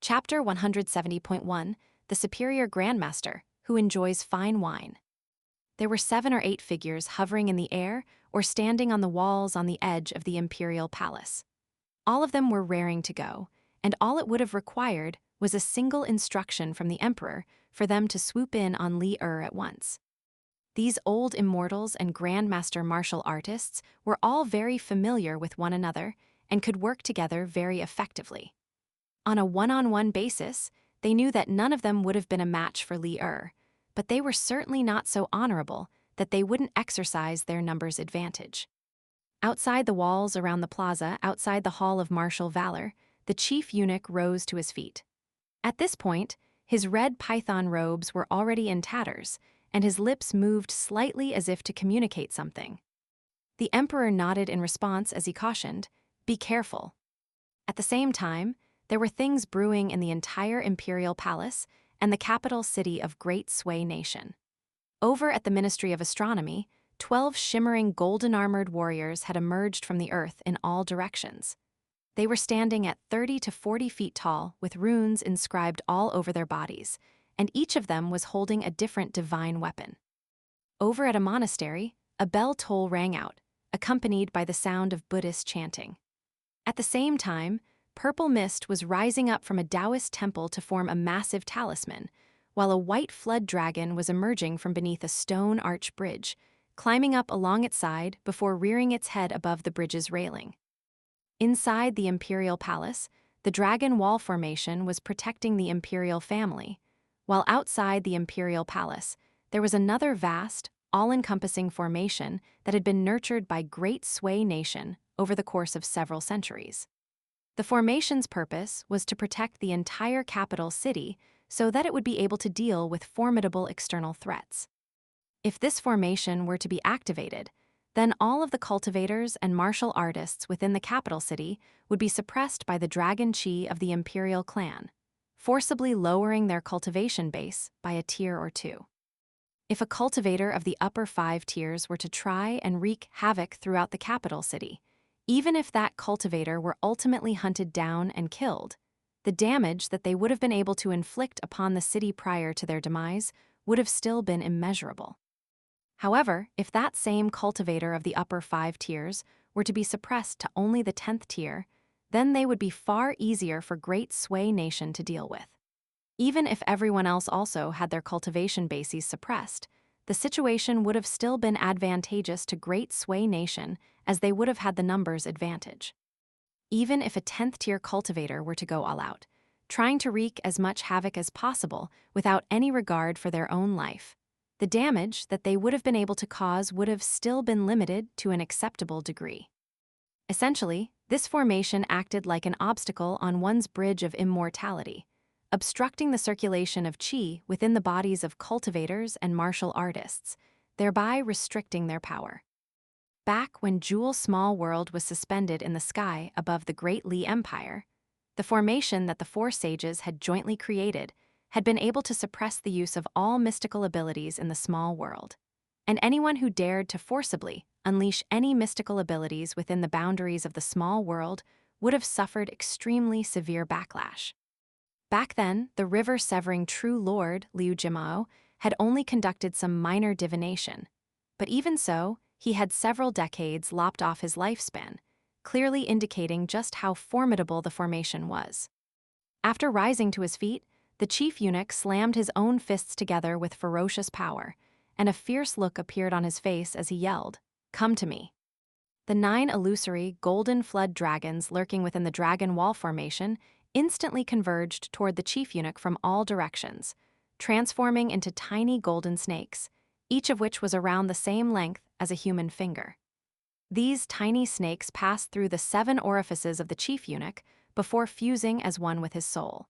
Chapter 170.1 The Superior Grandmaster, who enjoys fine wine. There were 7 or 8 figures hovering in the air or standing on the walls on the edge of the imperial palace. All of them were raring to go, and all it would have required was a single instruction from the emperor for them to swoop in on Li at once. These old immortals and Grandmaster martial artists were all very familiar with one another and could work together very effectively. On a one-on-one basis, they knew that none of them would have been a match for Li, but they were certainly not so honorable that they wouldn't exercise their numbers' advantage. Outside the walls around the plaza, outside the Hall of Martial Valor, the chief eunuch rose to his feet. At this point, his red python robes were already in tatters, and his lips moved slightly as if to communicate something. The emperor nodded in response as he cautioned, "Be careful." At the same time, there were things brewing in the entire imperial palace and the capital city of Great Sway Nation. Over at the Ministry of Astronomy, 12 shimmering golden-armored warriors had emerged from the earth in all directions. They were standing at 30 to 40 feet tall with runes inscribed all over their bodies, and each of them was holding a different divine weapon. Over at a monastery, a bell toll rang out, accompanied by the sound of Buddhist chanting. At the same time, purple mist was rising up from a Taoist temple to form a massive talisman, while a white flood dragon was emerging from beneath a stone arch bridge, climbing up along its side before rearing its head above the bridge's railing. Inside the imperial palace, the dragon wall formation was protecting the imperial family, while outside the imperial palace, there was another vast, all-encompassing formation that had been nurtured by Great Sway Nation over the course of several centuries. The formation's purpose was to protect the entire capital city so that it would be able to deal with formidable external threats. If this formation were to be activated, then all of the cultivators and martial artists within the capital city would be suppressed by the dragon chi of the imperial clan, forcibly lowering their cultivation base by a tier or two. If a cultivator of the upper 5 tiers were to try and wreak havoc throughout the capital city, even if that cultivator were ultimately hunted down and killed, the damage that they would have been able to inflict upon the city prior to their demise would have still been immeasurable. However, if that same cultivator of the upper 5 tiers were to be suppressed to only the 10th tier, then they would be far easier for Great Sway Nation to deal with. Even if everyone else also had their cultivation bases suppressed, the situation would have still been advantageous to Great Sway Nation as they would have had the numbers advantage. Even if a 10th tier cultivator were to go all out, trying to wreak as much havoc as possible without any regard for their own life, the damage that they would have been able to cause would have still been limited to an acceptable degree. Essentially, this formation acted like an obstacle on one's bridge of immortality, obstructing the circulation of qi within the bodies of cultivators and martial artists, thereby restricting their power. Back when Jewel Small World was suspended in the sky above the Great Li Empire, the formation that the 4 sages had jointly created had been able to suppress the use of all mystical abilities in the small world, and anyone who dared to forcibly unleash any mystical abilities within the boundaries of the small world would have suffered extremely severe backlash. Back then, the river-severing true lord, Liu Jimao, had only conducted some minor divination, but even so, he had several decades lopped off his lifespan, clearly indicating just how formidable the formation was. After rising to his feet, the chief eunuch slammed his own fists together with ferocious power, and a fierce look appeared on his face as he yelled, "Come to me." The 9 illusory, golden flood dragons lurking within the dragon wall formation instantly converged toward the chief eunuch from all directions, transforming into tiny golden snakes, each of which was around the same length as a human finger. These tiny snakes passed through the 7 orifices of the chief eunuch before fusing as one with his soul.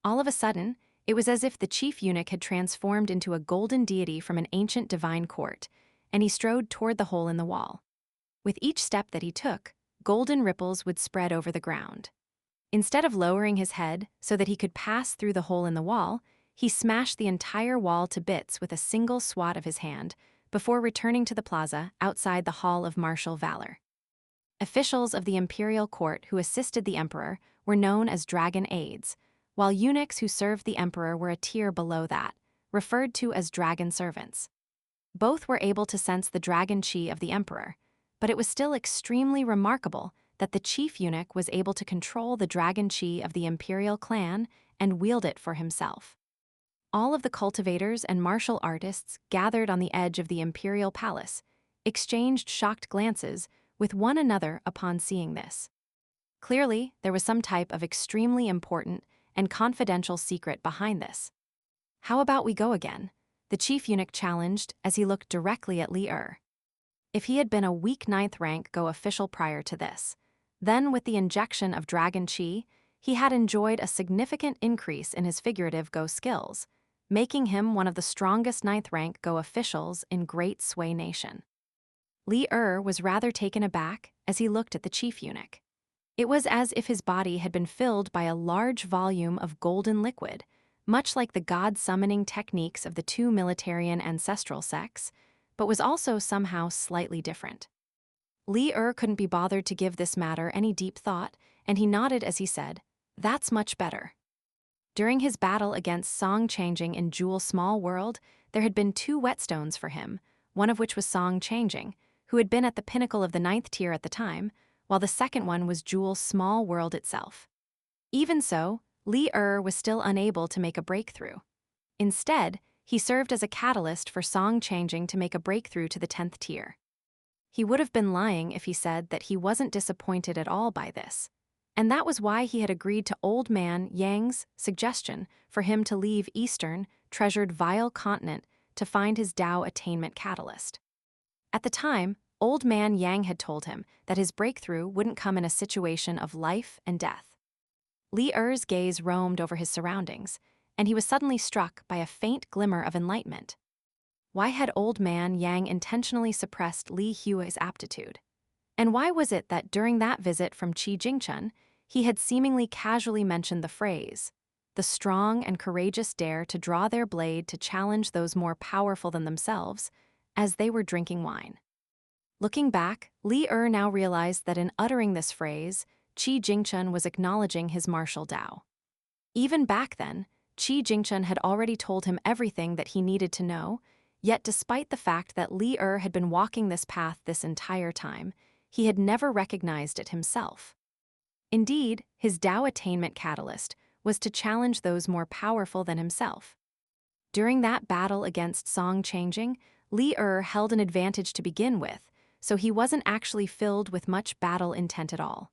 All of a sudden, it was as if the chief eunuch had transformed into a golden deity from an ancient divine court, and he strode toward the hole in the wall. With each step that he took, golden ripples would spread over the ground. Instead of lowering his head so that he could pass through the hole in the wall, he smashed the entire wall to bits with a single swat of his hand before returning to the plaza outside the Hall of Martial Valor. Officials of the imperial court who assisted the emperor were known as dragon aides, while eunuchs who served the emperor were a tier below that, referred to as dragon servants. Both were able to sense the dragon chi of the emperor, but it was still extremely remarkable that the chief eunuch was able to control the dragon chi of the imperial clan and wield it for himself. All of the cultivators and martial artists gathered on the edge of the imperial palace exchanged shocked glances with one another upon seeing this. Clearly, there was some type of extremely important and confidential secret behind this. "How about we go again?" the chief eunuch challenged as he looked directly at Li Er. If he had been a weak 9th rank Go official prior to this, then with the injection of Dragon Chi, he had enjoyed a significant increase in his figurative Go skills, making him one of the strongest 9th rank Go officials in Great Sui Nation. Li Er was rather taken aback as he looked at the chief eunuch. It was as if his body had been filled by a large volume of golden liquid, much like the god-summoning techniques of the two militarian ancestral sects, but was also somehow slightly different. Li Er couldn't be bothered to give this matter any deep thought, and he nodded as he said, "That's much better." During his battle against Song Changing in Jewel Small World, there had been 2 whetstones for him, one of which was Song Changing, who had been at the pinnacle of the 9th tier at the time, while the second one was Jewel Small World itself. Even so, Li Er was still unable to make a breakthrough. Instead, he served as a catalyst for Song Changing to make a breakthrough to the 10th tier. He would have been lying if he said that he wasn't disappointed at all by this, and that was why he had agreed to Old Man Yang's suggestion for him to leave Eastern, treasured Vile Continent to find his Dao attainment catalyst. At the time, Old Man Yang had told him that his breakthrough wouldn't come in a situation of life and death. Li Er's gaze roamed over his surroundings, and he was suddenly struck by a faint glimmer of enlightenment. Why had Old Man Yang intentionally suppressed Li Hui's aptitude? And why was it that during that visit from Qi Jingchun, he had seemingly casually mentioned the phrase, "The strong and courageous dare to draw their blade to challenge those more powerful than themselves," as they were drinking wine? Looking back, Li Er now realized that in uttering this phrase, Qi Jingchun was acknowledging his martial Dao. Even back then, Qi Jingchun had already told him everything that he needed to know, yet despite the fact that Li Er had been walking this path this entire time, he had never recognized it himself. Indeed, his Dao attainment catalyst was to challenge those more powerful than himself. During that battle against Song Changing, Li Er held an advantage to begin with, so he wasn't actually filled with much battle intent at all.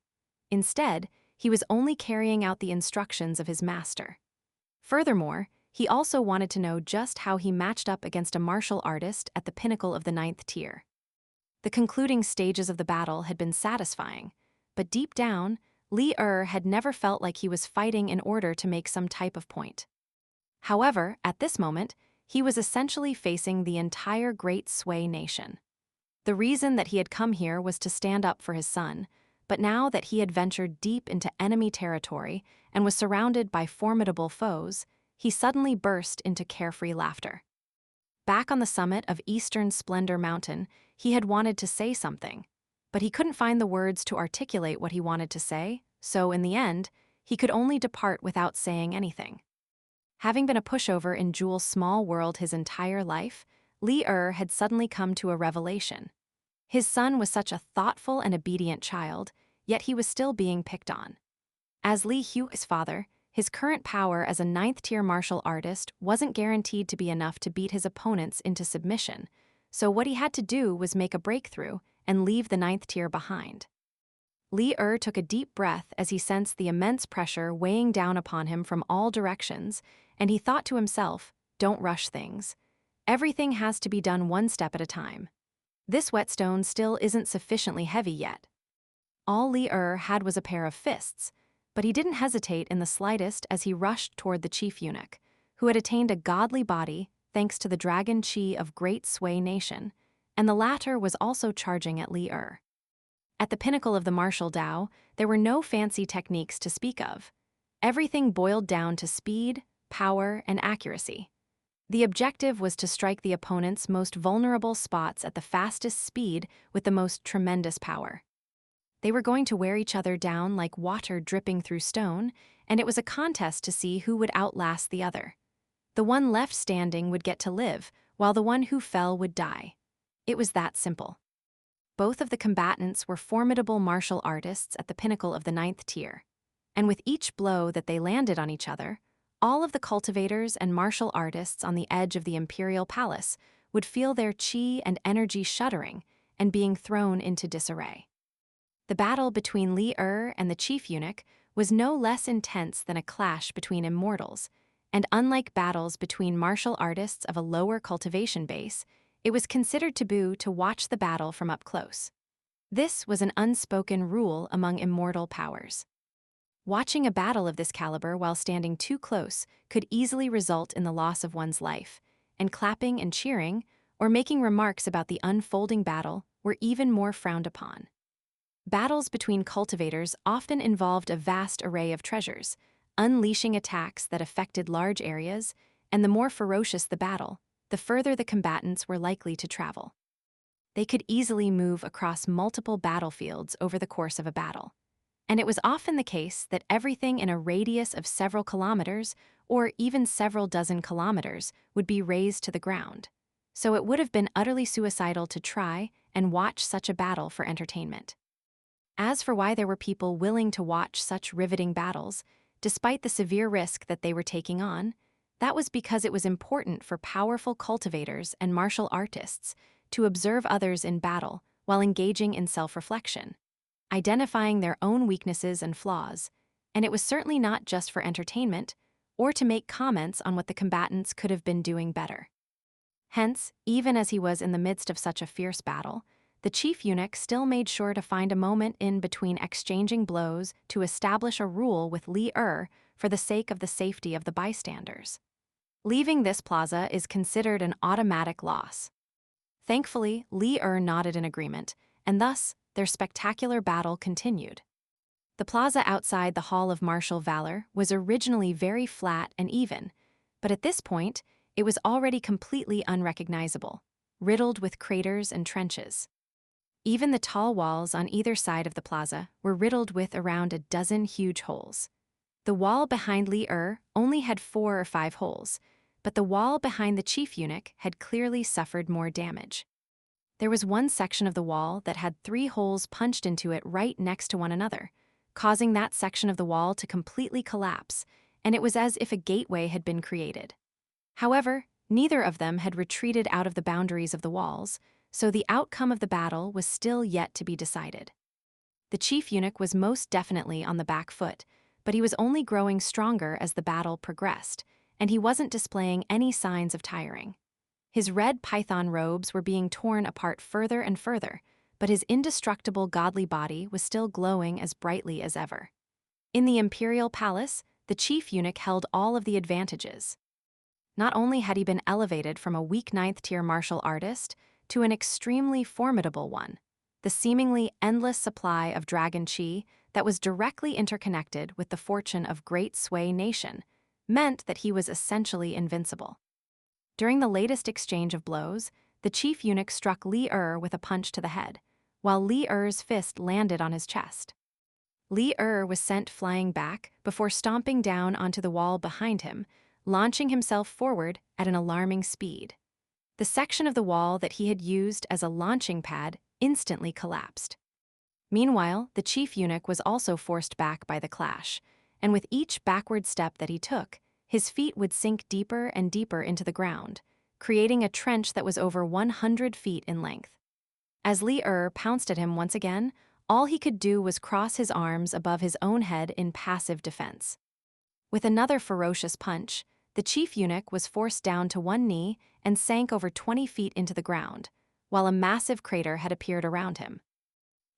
Instead, he was only carrying out the instructions of his master. Furthermore, he also wanted to know just how he matched up against a martial artist at the pinnacle of the 9th tier. The concluding stages of the battle had been satisfying, but deep down, Li Er had never felt like he was fighting in order to make some type of point. However, at this moment, he was essentially facing the entire Great Sui Nation. The reason that he had come here was to stand up for his son, but now that he had ventured deep into enemy territory and was surrounded by formidable foes, he suddenly burst into carefree laughter. Back on the summit of Eastern Splendor Mountain, he had wanted to say something, but he couldn't find the words to articulate what he wanted to say, so in the end, he could only depart without saying anything. Having been a pushover in Jewel Small World his entire life, Li Er had suddenly come to a revelation. His son was such a thoughtful and obedient child, yet he was still being picked on. As Li Hui's father, his current power as a 9th-tier martial artist wasn't guaranteed to be enough to beat his opponents into submission, so what he had to do was make a breakthrough and leave the 9th tier behind. Li Er took a deep breath as he sensed the immense pressure weighing down upon him from all directions, and he thought to himself, "Don't rush things. Everything has to be done one step at a time. This whetstone still isn't sufficiently heavy yet." All Li Er had was a pair of fists, but he didn't hesitate in the slightest as he rushed toward the chief eunuch, who had attained a godly body thanks to the dragon chi of Great Sui Nation, and the latter was also charging at Li Er. At the pinnacle of the martial Dao, there were no fancy techniques to speak of. Everything boiled down to speed, power, and accuracy. The objective was to strike the opponent's most vulnerable spots at the fastest speed with the most tremendous power. They were going to wear each other down like water dripping through stone, and it was a contest to see who would outlast the other. The one left standing would get to live, while the one who fell would die. It was that simple. Both of the combatants were formidable martial artists at the pinnacle of the 9th tier. And with each blow that they landed on each other, all of the cultivators and martial artists on the edge of the imperial palace would feel their chi and energy shuddering and being thrown into disarray. The battle between Li and the chief eunuch was no less intense than a clash between immortals, and unlike battles between martial artists of a lower cultivation base, it was considered taboo to watch the battle from up close. This was an unspoken rule among immortal powers. Watching a battle of this caliber while standing too close could easily result in the loss of one's life, and clapping and cheering, or making remarks about the unfolding battle, were even more frowned upon. Battles between cultivators often involved a vast array of treasures, unleashing attacks that affected large areas, and the more ferocious the battle, the further the combatants were likely to travel. They could easily move across multiple battlefields over the course of a battle. And it was often the case that everything in a radius of several kilometers, or even several dozen kilometers, would be razed to the ground. So it would have been utterly suicidal to try and watch such a battle for entertainment. As for why there were people willing to watch such riveting battles, despite the severe risk that they were taking on, that was because it was important for powerful cultivators and martial artists to observe others in battle while engaging in self-reflection, identifying their own weaknesses and flaws, and it was certainly not just for entertainment or to make comments on what the combatants could have been doing better. Hence, even as he was in the midst of such a fierce battle, the chief eunuch still made sure to find a moment in between exchanging blows to establish a rule with Li for the sake of the safety of the bystanders. Leaving this plaza is considered an automatic loss. Thankfully, Li nodded in agreement, and thus, their spectacular battle continued. The plaza outside the Hall of Martial Valor was originally very flat and even, but at this point, it was already completely unrecognizable, riddled with craters and trenches. Even the tall walls on either side of the plaza were riddled with around a dozen huge holes. The wall behind Li only had 4 or 5 holes, but the wall behind the chief eunuch had clearly suffered more damage. There was one section of the wall that had 3 holes punched into it right next to one another, causing that section of the wall to completely collapse, and it was as if a gateway had been created. However, neither of them had retreated out of the boundaries of the walls, so the outcome of the battle was still yet to be decided. The chief eunuch was most definitely on the back foot, but he was only growing stronger as the battle progressed, and he wasn't displaying any signs of tiring. His red python robes were being torn apart further and further, but his indestructible godly body was still glowing as brightly as ever. In the imperial palace, the chief eunuch held all of the advantages. Not only had he been elevated from a weak 9th-tier martial artist to an extremely formidable one, the seemingly endless supply of dragon chi that was directly interconnected with the fortune of Great Sway Nation meant that he was essentially invincible. During the latest exchange of blows, the chief eunuch struck Li with a punch to the head, while Li's fist landed on his chest. Li was sent flying back before stomping down onto the wall behind him, launching himself forward at an alarming speed. The section of the wall that he had used as a launching pad instantly collapsed. Meanwhile, the chief eunuch was also forced back by the clash, and with each backward step that he took, his feet would sink deeper and deeper into the ground, creating a trench that was over 100 feet in length. As Li pounced at him once again, all he could do was cross his arms above his own head in passive defense. With another ferocious punch, the chief eunuch was forced down to one knee and sank over 20 feet into the ground, while a massive crater had appeared around him.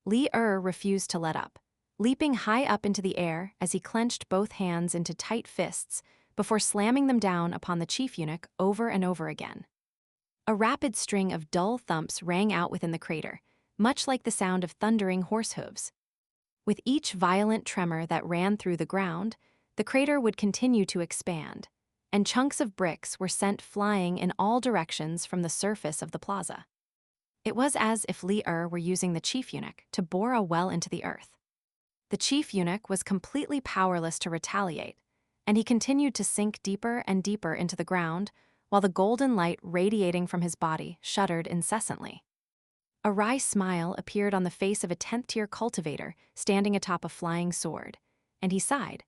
Li refused to let up, leaping high up into the air as he clenched both hands into tight fists before slamming them down upon the chief eunuch over and over again. A rapid string of dull thumps rang out within the crater, much like the sound of thundering horse hooves. With each violent tremor that ran through the ground, the crater would continue to expand, and chunks of bricks were sent flying in all directions from the surface of the plaza. It was as if Li were using the chief eunuch to bore a well into the earth. The chief eunuch was completely powerless to retaliate, and he continued to sink deeper and deeper into the ground, while the golden light radiating from his body shuddered incessantly. A wry smile appeared on the face of a 10th-tier cultivator standing atop a flying sword, and he sighed.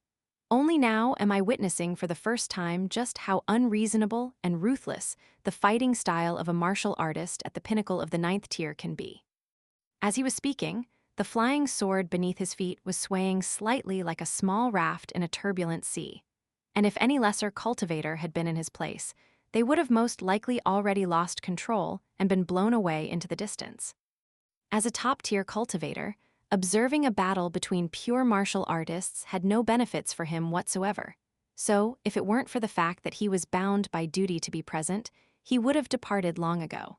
Only now am I witnessing for the first time just how unreasonable and ruthless the fighting style of a martial artist at the pinnacle of the 9th tier can be. As he was speaking, the flying sword beneath his feet was swaying slightly like a small raft in a turbulent sea, and if any lesser cultivator had been in his place, they would have most likely already lost control and been blown away into the distance. As a top-tier cultivator, observing a battle between pure martial artists had no benefits for him whatsoever. So, if it weren't for the fact that he was bound by duty to be present, he would have departed long ago.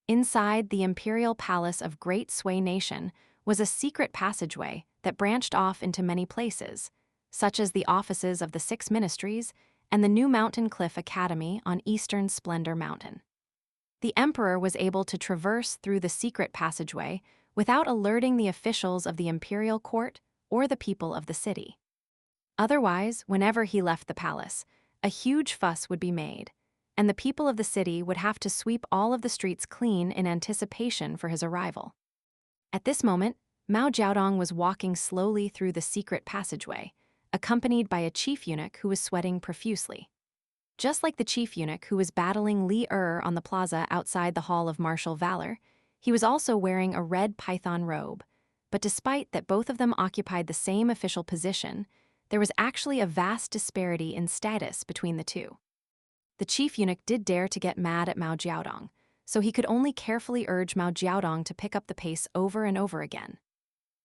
Inside the imperial palace of Great Sway Nation was a secret passageway that branched off into many places, such as the offices of the 6 ministries and the new Mountain Cliff Academy on Eastern Splendor Mountain. The emperor was able to traverse through the secret passageway without alerting the officials of the imperial court or the people of the city. Otherwise, whenever he left the palace, a huge fuss would be made, and the people of the city would have to sweep all of the streets clean in anticipation for his arrival. At this moment, Mao Jiaodong was walking slowly through the secret passageway, accompanied by a chief eunuch who was sweating profusely. Just like the chief eunuch who was battling Li on the plaza outside the Hall of Martial Valor, he was also wearing a red python robe, but despite that both of them occupied the same official position, there was actually a vast disparity in status between the two. The chief eunuch did dare to get mad at Mao Jiaodong, so he could only carefully urge Mao Jiaodong to pick up the pace over and over again.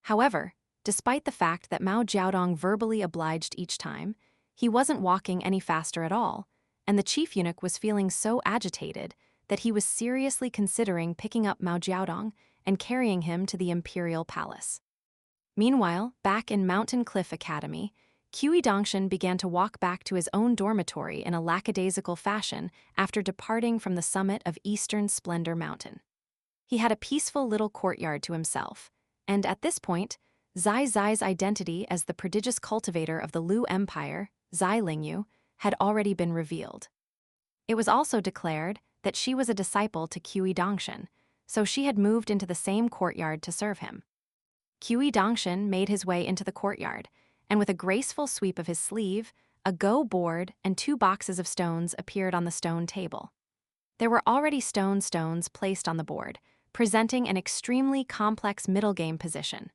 However, despite the fact that Mao Jiaodong verbally obliged each time, he wasn't walking any faster at all, and the chief eunuch was feeling so agitated that he was seriously considering picking up Mao Jiaodong and carrying him to the imperial palace. Meanwhile, back in Mountain Cliff Academy, Qi Dongshan began to walk back to his own dormitory in a lackadaisical fashion after departing from the summit of Eastern Splendor Mountain. He had a peaceful little courtyard to himself, and at this point, Zai Zai's identity as the prodigious cultivator of the Lu Empire, Zai Lingyu, had already been revealed. It was also declared that she was a disciple to Qi Dongshan, so she had moved into the same courtyard to serve him. Qi Dongshan made his way into the courtyard, and with a graceful sweep of his sleeve, a go board and 2 boxes of stones appeared on the stone table. There were already stones placed on the board, presenting an extremely complex middle game position.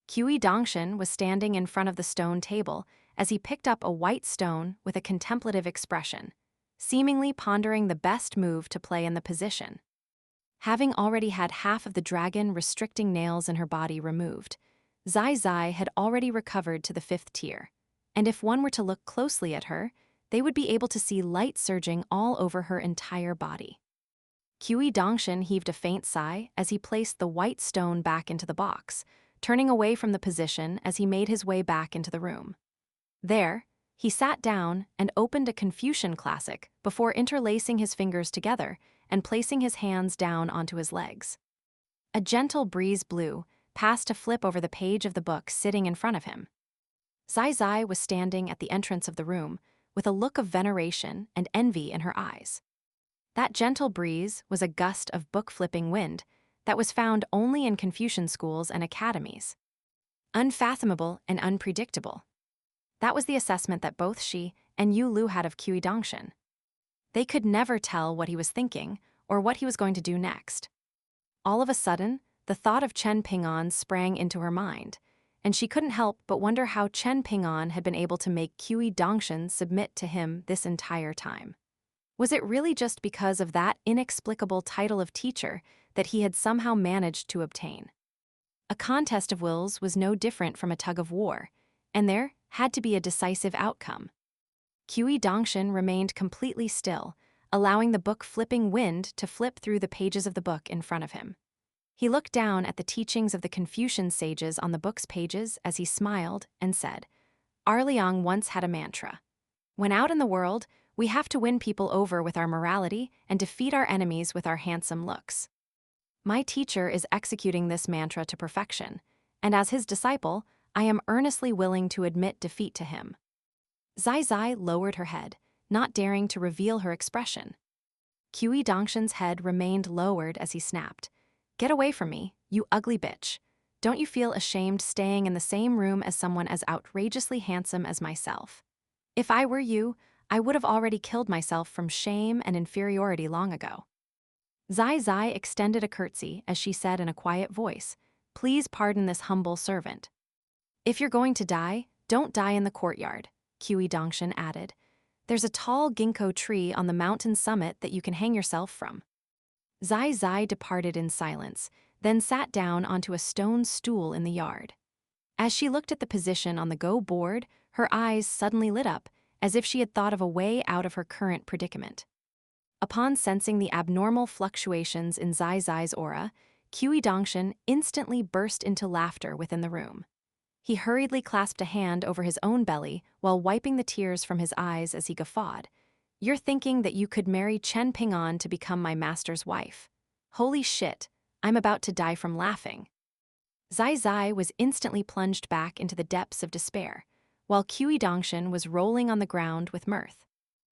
Qi Dongshan was standing in front of the stone table as he picked up a white stone with a contemplative expression, seemingly pondering the best move to play in the position. Having already had half of the dragon restricting nails in her body removed, Zai Zai had already recovered to the 5th tier, and if one were to look closely at her, they would be able to see light surging all over her entire body. Qi Dongshan heaved a faint sigh as he placed the white stone back into the box, turning away from the position as he made his way back into the room. There, he sat down and opened a Confucian classic before interlacing his fingers together and placing his hands down onto his legs. A gentle breeze blew, past to flip over the page of the book sitting in front of him. Zai Zai was standing at the entrance of the room with a look of veneration and envy in her eyes. That gentle breeze was a gust of book-flipping wind that was found only in Confucian schools and academies. Unfathomable and unpredictable. That was the assessment that both she and Yu Lu had of Qi Dongshan. They could never tell what he was thinking or what he was going to do next. All of a sudden, the thought of Chen Ping'an sprang into her mind, and she couldn't help but wonder how Chen Ping'an had been able to make Qi Dongshan submit to him this entire time. Was it really just because of that inexplicable title of teacher that he had somehow managed to obtain? A contest of wills was no different from a tug of war, and there had to be a decisive outcome. Qi Dongshan remained completely still, allowing the book-flipping wind to flip through the pages of the book in front of him. He looked down at the teachings of the Confucian sages on the book's pages as he smiled and said, "Our Liang once had a mantra. When out in the world, we have to win people over with our morality and defeat our enemies with our handsome looks. My teacher is executing this mantra to perfection, and as his disciple, I am earnestly willing to admit defeat to him. Zai Zai lowered her head, not daring to reveal her expression. Qi Dongshan's head remained lowered as he snapped. Get away from me, you ugly bitch. Don't you feel ashamed staying in the same room as someone as outrageously handsome as myself? If I were you, I would have already killed myself from shame and inferiority long ago. Zai Zai extended a curtsy as she said in a quiet voice, Please pardon this humble servant. If you're going to die, don't die in the courtyard, Qi Dongshan added. There's a tall ginkgo tree on the mountain summit that you can hang yourself from. Zai Zai departed in silence, then sat down onto a stone stool in the yard. As she looked at the position on the Go board, her eyes suddenly lit up, as if she had thought of a way out of her current predicament. Upon sensing the abnormal fluctuations in Zai Zai's aura, Qi Dongshan instantly burst into laughter within the room. He hurriedly clasped a hand over his own belly while wiping the tears from his eyes as he guffawed. You're thinking that you could marry Chen Ping'an to become my master's wife. Holy shit, I'm about to die from laughing. Zai Zai was instantly plunged back into the depths of despair, while Qi Dongshan was rolling on the ground with mirth.